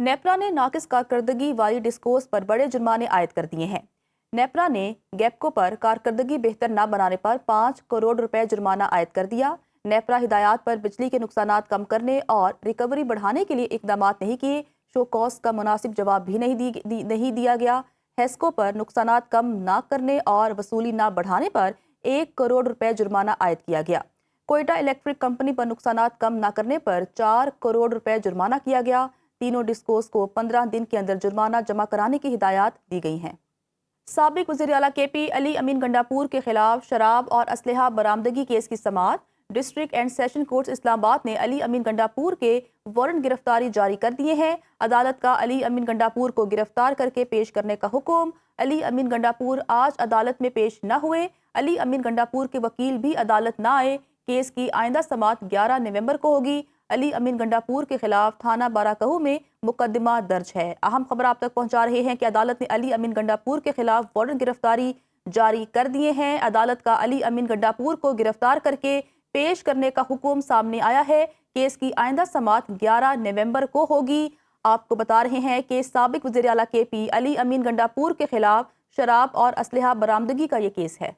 नेपरा ने नाकिस कारकर्दगी वाली डिस्कोर्स पर बड़े जुर्माने आयद कर दिए हैं। नेपरा ने गैपको पर कारकर्दगी बेहतर न बनाने पर 5 करोड़ रुपए जुर्माना आयद कर दिया। नेपरा हिदायत पर बिजली के नुकसानात कम करने और रिकवरी बढ़ाने के लिए इकदाम नहीं किए। शो कॉस्ट का मुनासिब जवाब भी नहीं दिया गया। हेस्को पर नुकसानात कम न करने और वसूली न बढ़ाने पर 1 करोड़ रुपए जुर्माना आयद किया गया। कोयटा इलेक्ट्रिक कंपनी पर नुकसानात कम न करने पर 4 करोड़ रुपए जुर्माना किया गया। तीनों डिस्कोस को 15 दिन के अंदर जुर्माना जमा कराने की हिदायत दी गई हैं। साबिक वज़ीर आला KP अली अमीन गंडापुर के खिलाफ शराब और असलहा बरामदगी केस की समाअत district and session court Islamabad ने अली अमीन गंडापुर के वारंट गिरफ्तारी जारी कर दिए हैं। अदालत का अली अमीन गंडापुर को गिरफ्तार करके पेश करने का हुक्म। अली अमीन गंडापुर आज अदालत में पेश न हुए। अली अमीन गंडापुर के वकील भी अदालत न आए। केस की आइंदा समाअत 11 नवंबर को होगी। अली अमीन गंडापुर के खिलाफ थाना बाराकहू में मुकदमा दर्ज है। अहम खबर आप तक पहुंचा रहे हैं कि अदालत ने अली अमीन गंडापुर के खिलाफ वारंट गिरफ्तारी जारी कर दिए हैं। अदालत का अली अमीन गंडापुर को गिरफ्तार करके पेश करने का हुक्म सामने आया है। केस की आइंदा समाअत 11 नवंबर को होगी। आपको बता रहे हैं कि साबिक वज़ीर आला KP अली अमीन गंडापुर के खिलाफ शराब और असलहा बरामदगी का ये केस है।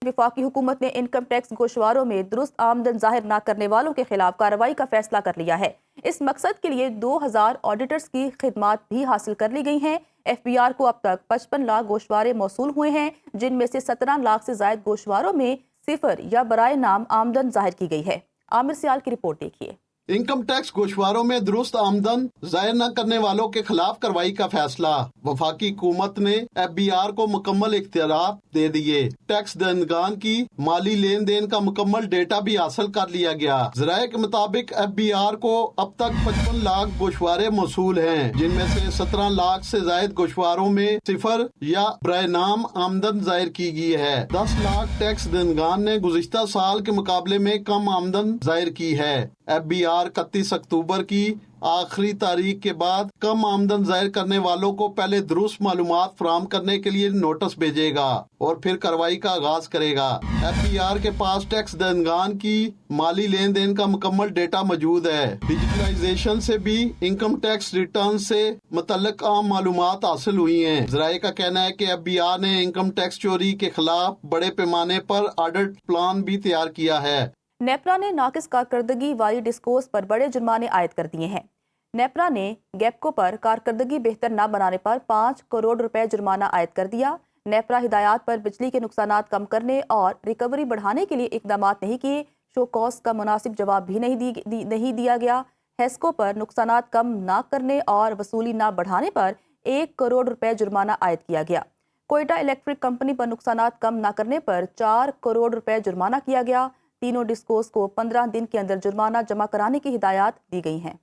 वफाकी हुकूमत ने इनकम टैक्स गोशवारों में दुरुस्त आमदन जाहिर न करने वालों के खिलाफ कार्रवाई का फैसला कर लिया है। इस मकसद के लिए 2000 ऑडिटर्स की खिदमात भी हासिल कर ली गई हैं। FBR को अब तक 55 लाख गोशवारे मौसूल हुए हैं, जिनमें से 17 लाख से ज्यादा गोशवारों में सिफर या बराए नाम आमदन जाहिर की गई है। आमिर सियाल की रिपोर्ट देखिए। इनकम टैक्स गोशवारों में दुरुस्त आमदन जाहिर न करने वालों के खिलाफ कार्रवाई का फैसला। वफाकी हुकूमत ने FBR को मुकम्मल इख्तियारात दे दिए। टैक्स दहनगान की माली लेन देन का मुकम्मल डेटा भी हासिल कर लिया गया। ज़राए के मुताबिक FBR को अब तक 55 लाख गोशवारे मौसूल हैं, जिनमें से 17 लाख से ज्यादा गोशवारों में सिफर या बराए नाम आमदन जाहिर की गई है। 10 लाख टैक्स दहनगान ने गुज़िश्ता साल के मुकाबले में कम आमदन जाहिर की है। FBR 31 अक्टूबर की आखिरी तारीख के बाद कम आमदन जाहिर करने वालों को पहले दुरुस्त मालूमात फराहम करने के लिए नोटिस भेजेगा और फिर कार्रवाई का आगाज करेगा। FBR के पास टैक्स दहनगान की माली लेन देन का मुकम्मल डेटा मौजूद है। डिजिटलाइजेशन से भी इनकम टैक्स रिटर्न से मुतल्लिक आम मालूमात हासिल हुई हैं। ज़राए का कहना है कि FBR ने इनकम टैक्स चोरी के खिलाफ बड़े पैमाने पर ऑडिट प्लान भी तैयार किया है। नेपरा ने नाकिस कारकर्दगी वाली डिस्कोर्स पर बड़े जुर्माने आयद कर दिए हैं। नेपरा ने गैपको पर कारकर्दगी बेहतर न बनाने पर 5 करोड़ रुपए जुर्माना आयद कर दिया। नेपरा हिदायत पर बिजली के नुकसानात कम करने और रिकवरी बढ़ाने के लिए इकदाम नहीं किए। शो कॉस्ट का मुनासिब जवाब भी नहीं दिया गया। हेस्को पर नुकसानात कम न करने और वसूली न बढ़ाने पर 1 करोड़ रुपए जुर्माना आयद किया गया। कोयटा इलेक्ट्रिक कंपनी पर नुकसानात कम न करने पर 4 करोड़ रुपए जुर्माना किया गया। तीनों डिस्कोस को 15 दिन के अंदर जुर्माना जमा कराने की हिदायत दी गई हैं।